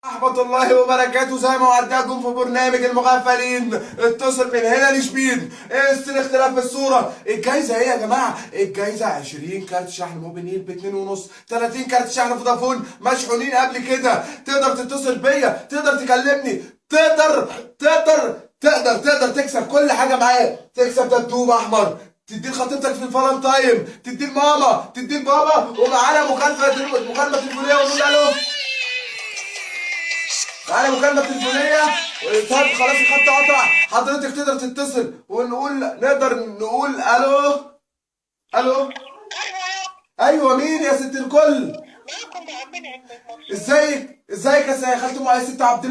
ورحمة الله وبركاته. زي ما وعدتكم في برنامج المغفلين، اتصل من هنا لشبين. ايه الاختلاف في الصورة؟ الجايزة ايه يا جماعة؟ الجايزة 20 كارت شحن موبينيل ب 2.5، 30 كارت شحن فودافون مشحونين قبل كده. تقدر تتصل بيا، تقدر تكلمني، تقدر تكسب كل حاجة معايا. تكسب دبدوب احمر، تديه لخطيبتك في الفالنتاين، تديه لماما، تديه لبابا، ومعانا مكالمة تليفونية ونقول الو. معانا مكالمة تليفونية. طيب خلاص الخط قطع، حضرتك تقدر تتصل نقدر نقول الو. الو. ايوه مين يا ست الكل؟ ازيك يا خالته يا ست عبد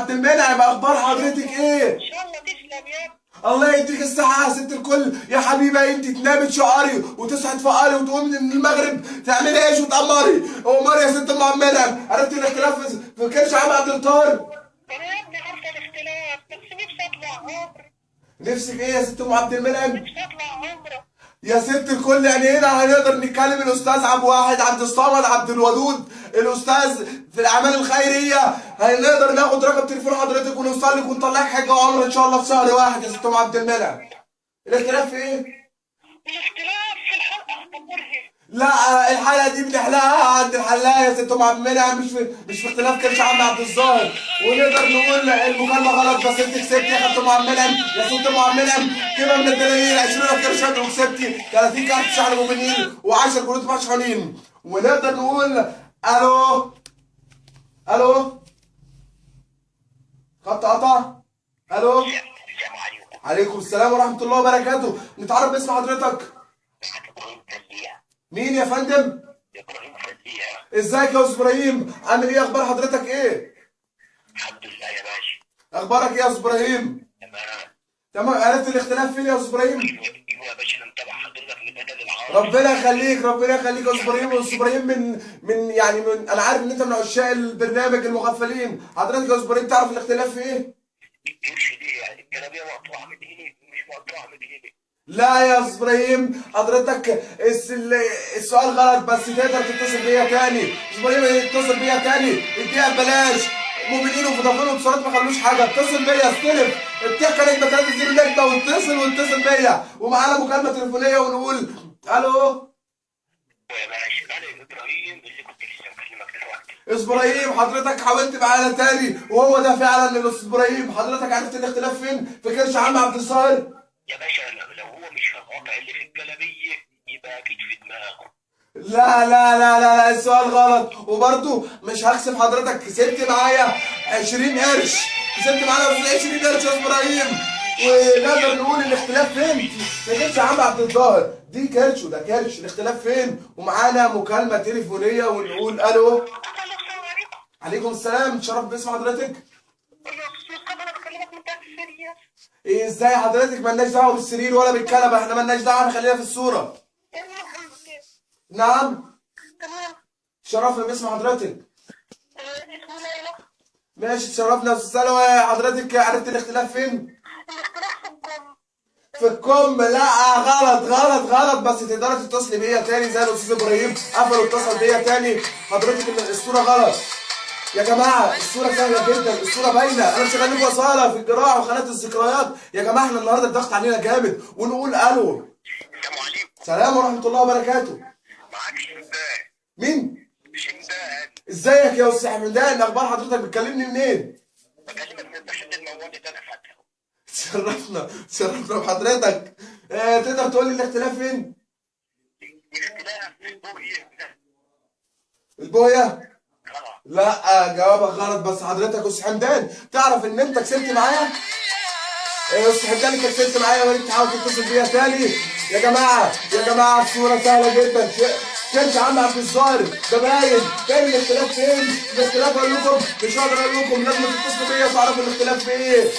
المنعم، اخبار حضرتك ايه؟ الله يديك الصحة يا ست الكل. يا حبيبة انت تنامي تشقري وتصحي تفقري وتقومي من المغرب تعملي ايش وتقمري؟ امال يا ست ام منعم، عرفتي الاختلاف في كرش عم عبد الطاهر؟ انا يا ابني عارفه الاختلاف، بس نفسي اطلع عمره. نفسك ايه يا ست ام عبد المنعم؟ نفسي اطلع عمره. يا ست الكل، يعني هنا هنقدر نتكلم الاستاذ عبد الصمد عبد الودود، الاستاذ في الاعمال الخيريه. هنقدر ناخد رقم تليفون حضرتك ونوصل لك ونطلعك حاجه وعمره ان شاء الله في شهر واحد يا ست ام عبد المنعم. الاختلاف في ايه؟ الاختلاف في الحلقه مرهق. لا الحلقه دي بنحلها عند الحلاق يا ست ام عبد المنعم، مش في اختلاف كرش عم عبد الظاهر. ونقدر نقول المكالمه غلط، بس انت كسبتي يا ست ام عبد المنعم. يا ست ام عبد المنعم كده من الدنانير 20 كرشات، وكسبتي 30 كارت شحن موبينيل و10 كروت مشحونين. ونقدر نقول الو. الو. خط قطع. الو. السلام عليكم. عليكم السلام ورحمه الله وبركاته. نتعرف باسم حضرتك. ابراهيم فزيع. مين يا فندم؟ ابراهيم فزيع. ازيك يا استاذ ابراهيم؟ عامل ايه؟ اخبار حضرتك ايه؟ الحمد لله يا باشا. اخبارك ايه يا استاذ ابراهيم؟ تمام. تمام. عرفت الاختلاف فين يا استاذ ابراهيم؟ ايوه يا باشا، انا متابع حضرتك من بدل العرب. ربنا يخليك، ربنا يخليك يا استاذ ابراهيم. استاذ ابراهيم من انا عارف ان انت من عشاق البرنامج المغفلين. حضرتك يا استاذ ابراهيم تعرف الاختلاف في ايه؟ الكرش دي يعني الجلابيه مقطوعه من هنا مش مقطوعه من هنا. لا يا استاذ ابراهيم، حضرتك السؤال غلط، بس تقدر تتصل بيا تاني. استاذ ابراهيم اتصل بيا تاني، اديها ببلاش. موبينيل وفودافون واتصالات ما خلوش حاجه. اتصل بيا استلف، التكه نجمه 3 نجمه واتصل بيا. ومعانا مكالمه تليفونيه ونقول الو. يا باشا انا ابراهيم اللي كنت لسه مكلمك دلوقتي. استاذ ابراهيم حضرتك حاولت معانا تاني، وهو ده فعلا الاستاذ ابراهيم. حضرتك عرفت الاختلاف فين؟ في كرش عم عبد الظاهر. يا باشا لو هو مش في القطع اللي في الجلابيه يبقى اكيد في دماغه. لا السؤال غلط. وبرضه مش هكسب حضرتك، كسبت معايا 20 قرش. كسبت معايا 20 قرش يا استاذ ابراهيم. ونقدر نقول الاختلاف فين؟ في كرش عم عبد الظاهر. دي كرش وده كرش، الاختلاف فين؟ ومعانا مكالمة تليفونية ونقول الو. الو السلام عليكم. عليكم السلام. اتشرف باسم حضرتك. ايوه مصطفى، انا بكلمك من تحت السرير. ايه ازاي حضرتك؟ مالناش دعوة بالسرير ولا بالكنبة، احنا مالناش دعوة، احنا خلينا في الصورة. نعم. تمام. تشرفنا باسم حضرتك. اسمه ليلى. ماشي تشرفنا يا استاذ سلوى. حضرتك عرفت الاختلاف فين؟ الاختلاف في الكم. في الكم. لا غلط، بس تقدري تتصلي بيا تاني زي الاستاذ ابراهيم قفل واتصل بيا تاني. حضرتك الصورة غلط يا جماعة. الصورة سهلة جدا، الصورة باينة. أنا مش هخليكم وصالة في الجراح وقناة الذكريات يا جماعة. احنا النهاردة الضغط علينا جامد. ونقول ألو. السلام عليكم. سلام ورحمة الله وبركاته. معاك شمدان. مين؟ شمدان. ازيك يا أستاذ حمدان؟ أخبار حضرتك؟ بتكلمني منين؟ بكلمك من المحل الموالي ده، انا فاتحه. تشرفنا بحضرتك. تقدر تقول لي الاختلاف فين؟ اختلاف في البوية. البوية؟ اه. لا جوابك غلط. بس حضرتك يا أستاذ حمدان تعرف إن أنت كسبت معايا؟ يا أستاذ حمدان أنت كسبت معايا، وأنت تحاول تتصل بيا تاني. يا جماعة الصورة سهلة جدا. كانش عم عبد الظاهر ده باين. فين الاختلاف فين؟ الاختلاف أقول لكم مش هقدر أقول لكم، لازم تتصلوا بيا وتعرفوا الاختلاف في إيه.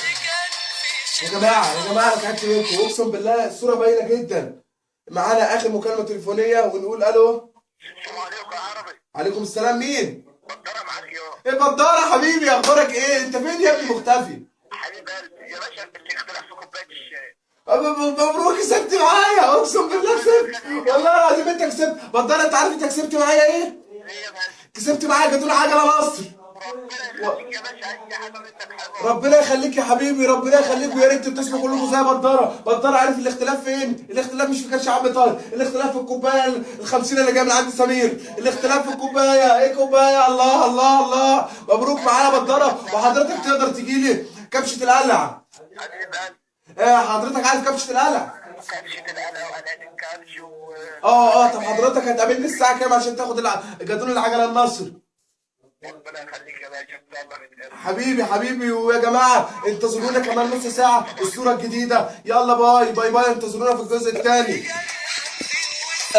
يا جماعة أنا تعبت منكم أقسم بالله. الصورة باينة جدا. معانا آخر مكالمة تليفونية ونقول ألو. السلام عليكم يا عربي. عليكم السلام. مين؟ بطارة معاك يوم. إيه بدارة حبيبي، أخبارك إيه؟ أنت فين يا ابني مختفي؟ حبيب قلبي يا باشا، انت الاختلاف في كوباية الشاي. مبروك كسبت معايا، اقسم بالله كسبت والله العظيم. انت كسبت بدار. انت عارف انت كسبت معايا ايه؟ ليه يا باشا؟ كسبت معايا جاتوه عجله مصر. ربنا يخليك يا باشا، اي حاجه منك حلوه. ربنا يخليك يا حبيبي، ربنا يخليك، ويا ريت تتصلوا كلكم زي بداره. بداره عارف الاختلاف فين؟ الاختلاف مش في كرش عم طارق، الاختلاف في الكوبايه ال 50 اللي جايه من عند سمير، الاختلاف في الكوبايه. ايه كوبايه؟ الله الله الله، مبروك معانا بداره. وحضرتك تقدر تجي لي كبشه القلع. حبيب قلبي. حضرتك عارف كبشه القلع؟ كبشه القلق وقلقان الكبش طب حضرتك هتقابلني الساعه كام عشان تاخد جدول العجله النصر؟ ربنا يخليك يا باشا، ان شاء الله نتقابل. حبيبي حبيبي. ويا جماعه انتظرونا كمان نص ساعه الصوره الجديده. يلا باي باي باي، انتظرونا في الجزء الثاني.